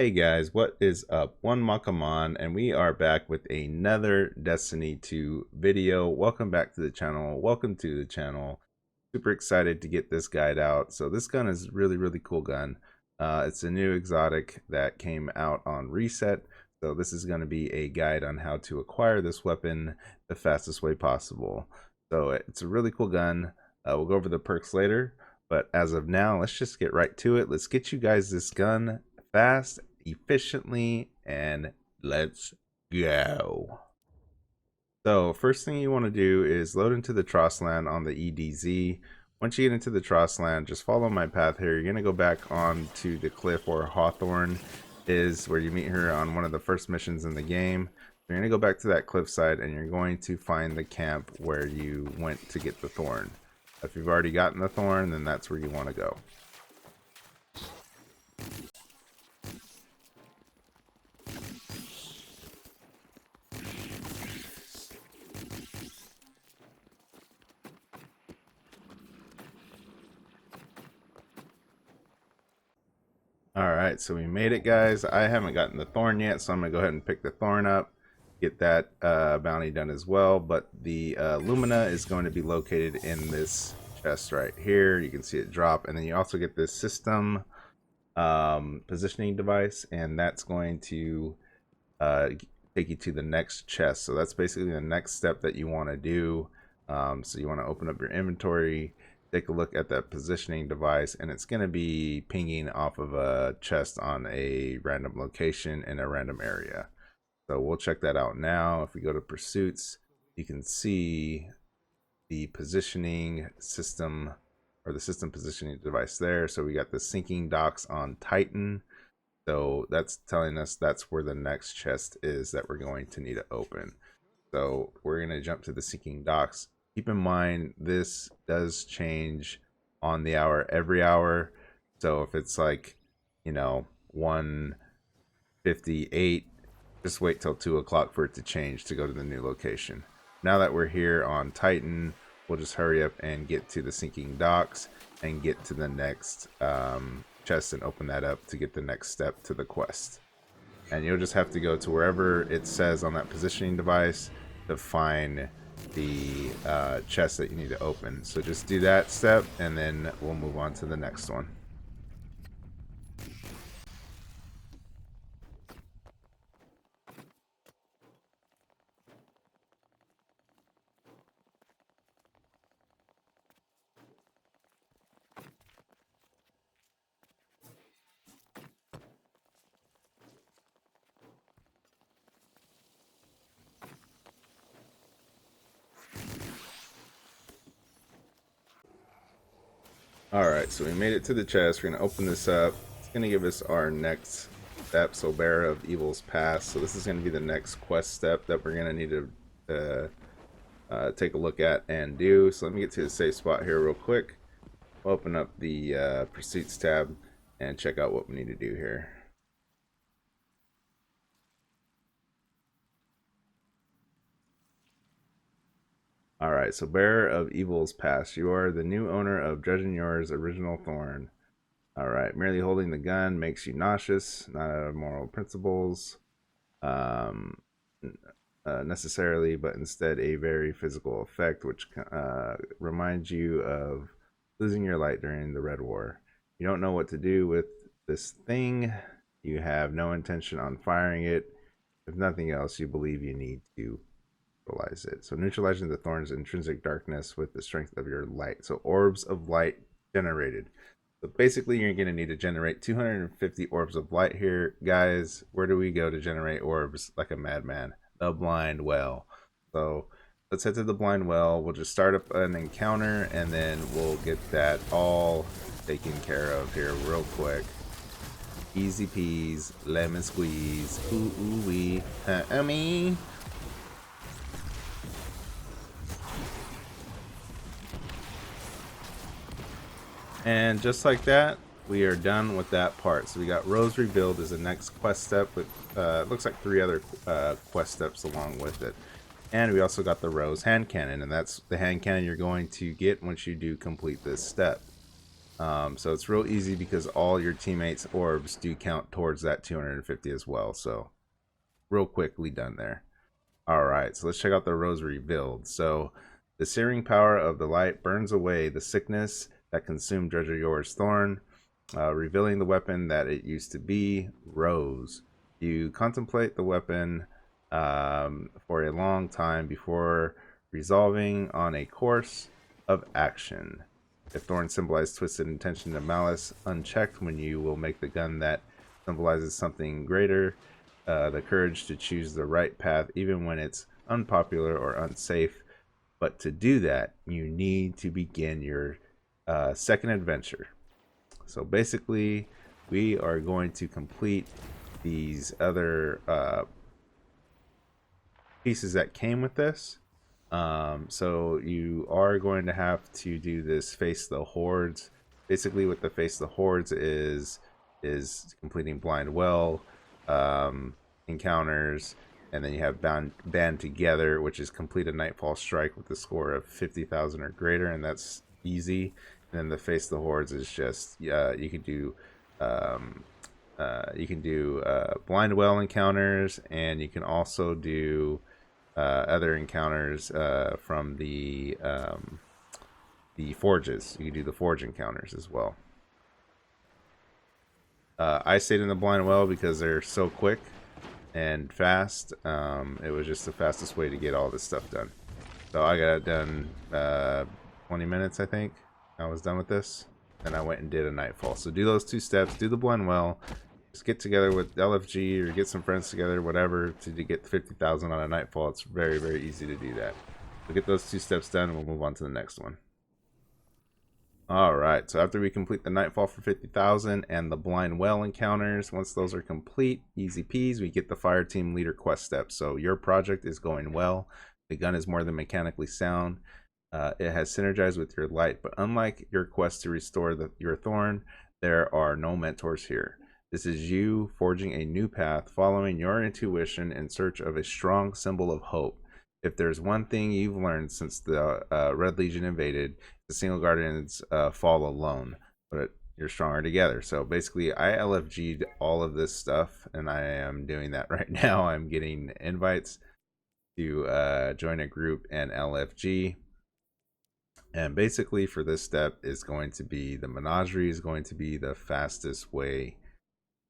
Hey guys, what is up? One Makaman, and we are back with another Destiny 2 video. Welcome back to the channel. Welcome to the channel. Super excited to get this guide out. So this gun is really cool gun. It's a new exotic that came out on reset. So this is going to be a guide on how to acquire this weapon the fastest way possible. So it's a really cool gun. We'll go over the perks later, but as of now, let's just get right to it. Let's get you guys this gun fast, efficiently, and let's go. So first thing you want to do is load into the Trossland on the EDZ. Once you get into the Trossland, just follow my path here. You're going to go back onto the cliff where Hawthorne is, where you meet her on one of the first missions in the game. You're going to go back to that cliffside and you're going to find the camp where you went to get the Thorn. If you've already gotten the Thorn, then that's where you want to go. Alright, so we made it, guys. I haven't gotten the Thorn yet, so I'm going to go ahead and pick the Thorn up, get that bounty done as well. But the Lumina is going to be located in this chest right here. You can see it drop, and then you also get this system positioning device, and that's going to take you to the next chest. So that's basically the next step that you want to do. So you want to open up your inventory, take a look at that positioning device, and it's going to be pinging off of a chest on a random location in a random area. So we'll check that out now. If we go to pursuits, you can see the positioning system, or the system positioning device there. So we got the sinking docks on Titan. So that's telling us that's where the next chest is that we're going to need to open. So we're going to jump to the sinking docks. Keep in mind, this does change on the hour, every hour. So if it's like, 1:58, just wait till 2 o'clock for it to change to go to the new location. Now that we're here on Titan, we'll just hurry up and get to the sinking docks and get to the next chest and open that up to get the next step to the quest. And you'll just have to go to wherever it says on that positioning device to find the chest that you need to open. So just do that step and then we'll move on to the next one. Alright, so we made it to the chest. We're going to open this up. It's going to give us our next step, so Bearer of Evil's Past. So this is going to be the next quest step that we're going to need to take a look at and do. So let me get to the safe spot here real quick. We'll open up the Pursuits tab and check out what we need to do here. Alright, so Bearer of Evil's Past. You are the new owner of Yours original Thorn. Alright, merely holding the gun makes you nauseous, not out of moral principles necessarily, but instead a very physical effect, which reminds you of losing your light during the Red War. You don't know what to do with this thing. You have no intention on firing it. If nothing else, you believe you need to neutralize it. So neutralizing the Thorn's intrinsic darkness with the strength of your light. So orbs of light generated. So basically you're going to need to generate 250 orbs of light here. Guys, where do we go to generate orbs like a madman? The Blind Well. So let's head to the Blind Well. We'll just start up an encounter and then we'll get that all taken care of here real quick. Easy peas, lemon squeeze. Ooh, ooh wee. Me. And just like that, we are done with that part. So we got Rose Rebuild as the next quest step with looks like 3 other quest steps along with it. And we also got the Rose Hand Cannon, and that's the hand cannon you're going to get once you do complete this step. So it's real easy because all your teammates' orbs do count towards that 250 as well. So real quickly done there. All right, so let's check out the rosary build. So the searing power of the light burns away the sickness that consumed Dredger Yor's Thorn, revealing the weapon that it used to be, Rose. You contemplate the weapon for a long time before resolving on a course of action. If Thorn symbolizes twisted intention and malice unchecked, when you will make the gun that symbolizes something greater, the courage to choose the right path even when it's unpopular or unsafe. But to do that, you need to begin your second adventure. So basically, we are going to complete these other pieces that came with this. So you are going to have to do this face the hordes. Basically, what the face the hordes is completing blind well encounters, and then you have band together, which is complete a nightfall strike with a score of 50,000 or greater, and that's easy. And then the face the hordes is just you can do blind well encounters, and you can also do other encounters from the forges. You can do the forge encounters as well. I stayed in the blind well because they're so quick and fast. It was just the fastest way to get all this stuff done. So I got it done 20 minutes, I think. I was done with this, and I went and did a nightfall. So do those 2 steps, do the blind well, just get together with LFG or get some friends together, whatever, to get 50,000 on a nightfall. It's very, very easy to do that. So get those 2 steps done, and we'll move on to the next one. All right, so after we complete the nightfall for 50,000 and the blind well encounters, once those are complete, easy peas, we get the fire team leader quest steps. So your project is going well. The gun is more than mechanically sound. It has synergized with your light, but unlike your quest to restore your thorn, there are no mentors here. This is you forging a new path, following your intuition in search of a strong symbol of hope. If there's one thing you've learned since the Red Legion invaded, the single guardians fall alone, but you're stronger together. So basically, I LFG'd all of this stuff, and I am doing that right now. I'm getting invites to join a group and LFG. And basically, for this step, is going to be the menagerie is going to be the fastest way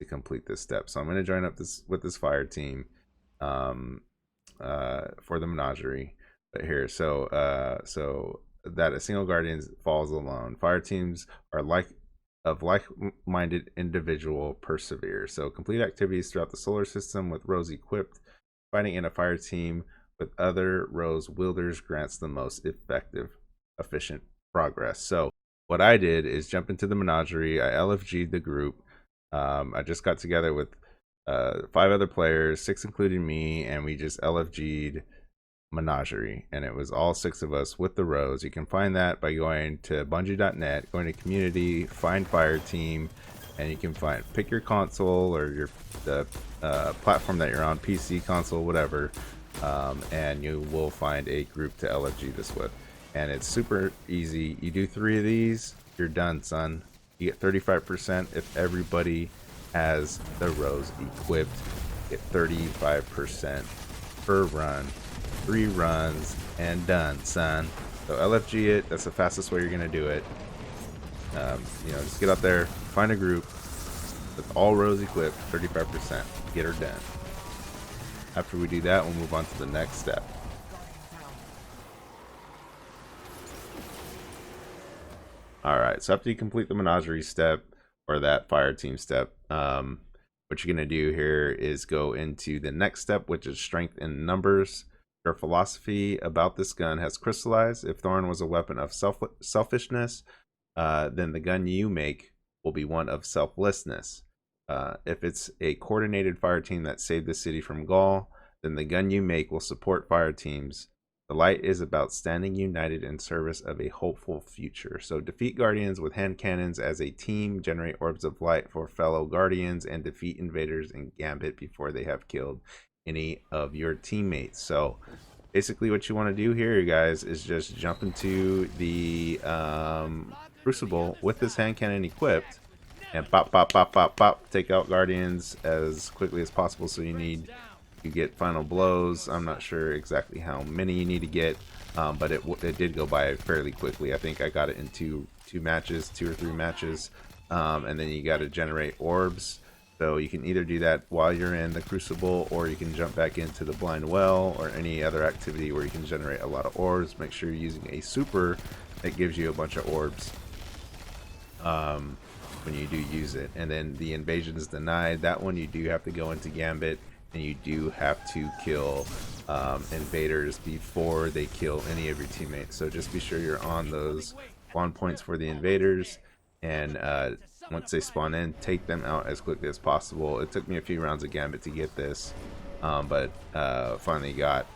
to complete this step. So I'm going to join up with this fire team for the menagerie. But here, so that a single guardian falls alone. Fire teams are like-minded individual persevere. So complete activities throughout the solar system with Rose equipped. Fighting in a fire team with other Rose wielders grants the most efficient progress. So what I did is jump into the menagerie. I LFG'd the group. I just got together with 5 other players, 6 including me, and we just LFG'd menagerie, and it was all 6 of us with the Rose. You can find that by going to bungie.net, going to community, find fire team, and you can pick your console or the platform that you're on, PC, console, whatever, and you will find a group to LFG this with. And it's super easy. You do 3 of these, you're done, son. You get 35% if everybody has the Rose equipped. Get 35% per run. 3 runs and done, son. So LFG it. That's the fastest way you're gonna do it. Just get out there, find a group with all Rose equipped, 35%. Get her done. After we do that, we'll move on to the next step. All right, so after you complete the menagerie step or that fire team step, what you're gonna do here is go into the next step, which is strength in numbers. Your philosophy about this gun has crystallized. If Thorn was a weapon of selfishness, then the gun you make will be one of selflessness. If it's a coordinated fire team that saved the city from Gaul, then the gun you make will support fire teams. The light is about standing united in service of a hopeful future. So defeat guardians with hand cannons as a team, generate orbs of light for fellow guardians, and defeat invaders in Gambit before they have killed any of your teammates. So basically what you want to do here, you guys, is just jump into the Crucible with this hand cannon equipped, and pop, pop, pop, pop, pop, take out guardians as quickly as possible. So you get final blows. I'm not sure exactly how many you need to get, but it did go by fairly quickly. I think I got it in two or three matches, and then you got to generate orbs. So you can either do that while you're in the Crucible, or you can jump back into the Blind Well or any other activity where you can generate a lot of orbs. Make sure you're using a super that gives you a bunch of orbs when you do use it. And then the invasion is denied. That one you do have to go into Gambit, and you do have to kill invaders before they kill any of your teammates. So just be sure you're on those spawn points for the invaders, and once they spawn in, take them out as quickly as possible. It took me a few rounds of Gambit to get this, but finally got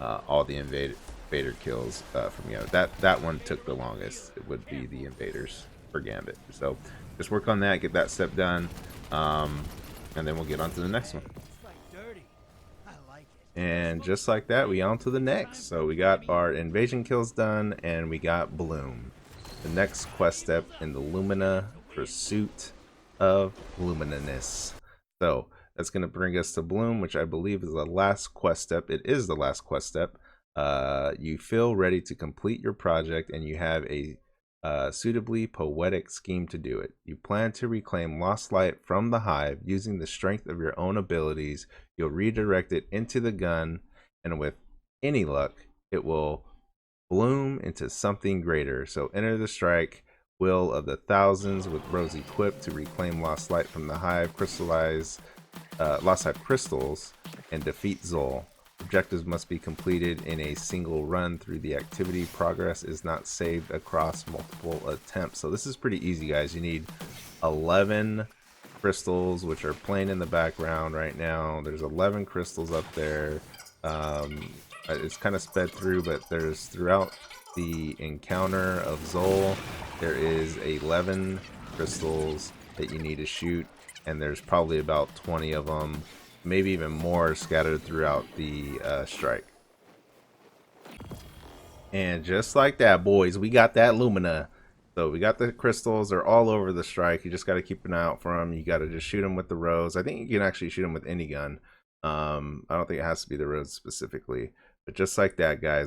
all the invader kills from Gambit. That one took the longest. It would be the invaders for Gambit. So just work on that, get that step done, and then we'll get on to the next one. And just like that, we on to the next. So we got our invasion kills done, and we got Bloom, the next quest step in the Lumina Pursuit of Luminous. So that's going to bring us to Bloom, which I believe is the last quest step. It is the last quest step. You feel ready to complete your project, and you have a suitably poetic scheme to do it. You plan to reclaim lost light from the hive using the strength of your own abilities. You'll redirect it into the gun, and with any luck, it will bloom into something greater. So enter the strike will of the thousands with Rose equipped to reclaim lost light from the hive, crystallize lost hive crystals, and defeat Zol. Objectives must be completed in a single run through the activity. Progress is not saved across multiple attempts. So this is pretty easy, guys. You need 11 crystals, which are playing in the background right now. There's 11 crystals up there. It's kind of sped through, but there's throughout the encounter of Zol, there is 11 crystals that you need to shoot, and there's probably about 20 of them, maybe even more, scattered throughout the strike. And just like that, boys, we got that Lumina. So we got the crystals. They're all over the strike. You just got to keep an eye out for them. You got to just shoot them with the Rose. I think you can actually shoot them with any gun. I don't think it has to be the Rose specifically, but just like that, guys,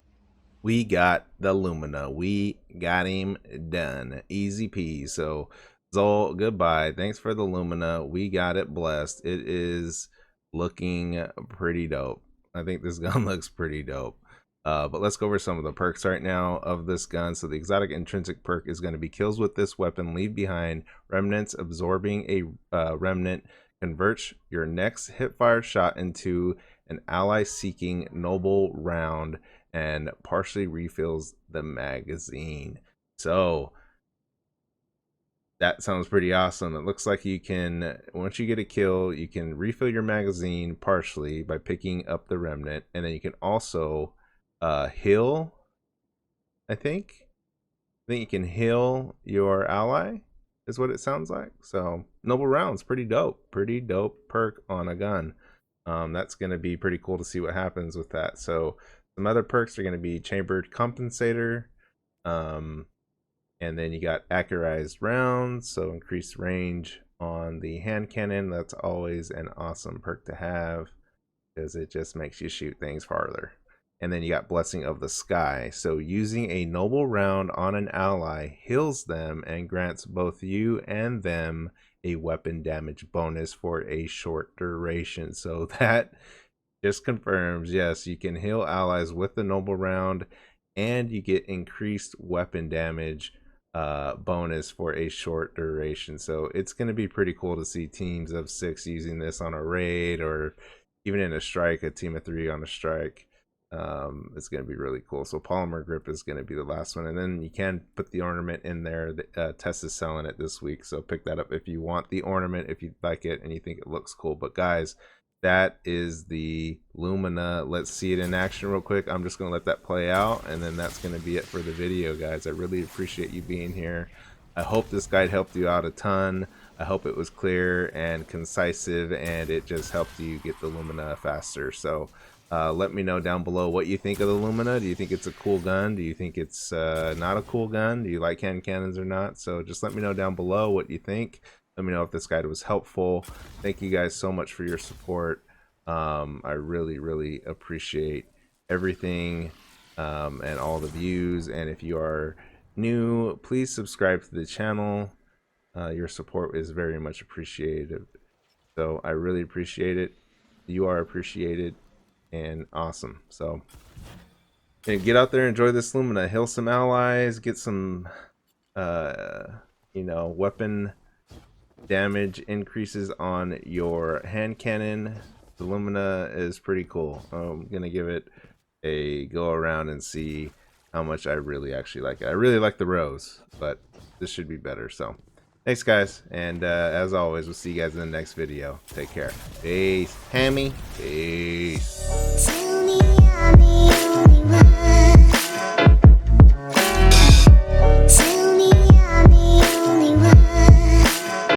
we got the Lumina. We got him done. Easy peasy. So Zol, goodbye. Thanks for the Lumina. We got it blessed. It is looking pretty dope. I think this gun looks pretty dope. But let's go over some of the perks right now of this gun. So the exotic intrinsic perk is going to be kills with this weapon leave behind remnants. Absorbing a remnant converts your next hipfire shot into an ally seeking noble round and partially refills the magazine. So that sounds pretty awesome. It looks like you can, once you get a kill, you can refill your magazine partially by picking up the remnant, and then you can also heal. I think you can heal your ally, is what it sounds like. So noble rounds, pretty dope perk on a gun. That's going to be pretty cool to see what happens with that. So some other perks are going to be chambered compensator, and then you got accurized rounds, so increased range on the hand cannon. That's always an awesome perk to have because it just makes you shoot things farther. And then you got Blessing of the Sky. So using a noble round on an ally heals them and grants both you and them a weapon damage bonus for a short duration. So that just confirms, yes, you can heal allies with the noble round, and you get increased weapon damage bonus for a short duration. So it's going to be pretty cool to see teams of 6 using this on a raid, or even in a strike, a team of 3 on a strike. It's going to be really cool. So polymer grip is going to be the last one, and then you can put the ornament in there. Tess is selling it this week, so pick that up if you want the ornament, if you like it and you think it looks cool. But guys, that is the Lumina. Let's see it in action real quick. I'm just going to let that play out, and then that's going to be it for the video, guys. I really appreciate you being here. I hope this guide helped you out a ton. I hope it was clear and concisive, and it just helped you get the Lumina faster. So Let me know down below what you think of the Lumina. Do you think it's a cool gun? Do you think it's not a cool gun? Do you like hand cannons or not? So just let me know down below what you think. Let me know if this guide was helpful. Thank you guys so much for your support. I really, really appreciate everything and all the views. And if you are new, please subscribe to the channel. Your support is very much appreciated. So I really appreciate it. You are appreciated and awesome. So get out there, enjoy this Lumina, heal some allies, get some you know, weapon damage increases on your hand cannon. The Lumina is pretty cool. I'm gonna give it a go around and see how much I really actually like it. I really like the rose, but this should be better. So thanks guys, and as always, we'll see you guys in the next video. Take care. Peace. Hammy. Peace.